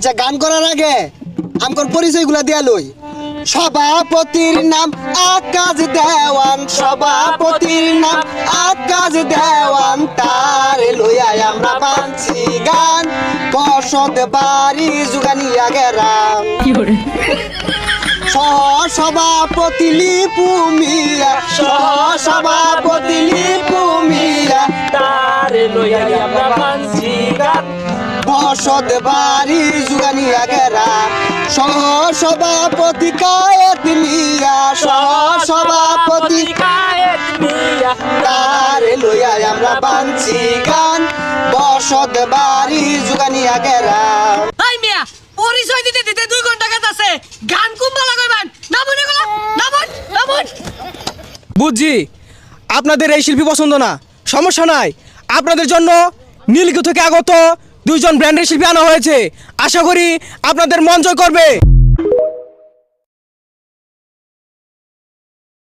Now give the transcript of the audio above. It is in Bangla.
আচ্ছা গান করার আগে আমগর পরিচয়গুলা দিয়া লই। সভাপতির নাম আকাশ দেওয়ান, সভাপতির নাম আকাশ দেওয়ান, তার লইয়া আমরা বানছি গান, বসত বাড়ি জুগানিয়া গেরাম। সভাপতি লিপু মিয়া, সভাপতি লিপু মিয়া, তার লইয়া আমরা বানছি গান, বসত বাড়ি জুগানিয়া গেরাম। সভাপতি কায়েত মিয়া, সভাপতি কায়েত মিয়া, তার লইয়া আমরা বানছি গান, বসত বাড়ি জুগানিয়া গেরাম। এই মিয়া পরিচয় দিতে দিতে 2 ঘন্টা কাটাছে, গান কুম্বা লাগাইবেন নামুন এগুলা, নামুন নামুন। বুঝছি আপনাদের এই শিল্পী পছন্দ না, সমস্যা নাই। আপনাদের জন্য নীলগিরি থেকে আগত 2 জন ব্র্যান্ডের শিল্পী আনা হয়েছে, আশা করি আপনাদের মন জয় করবে।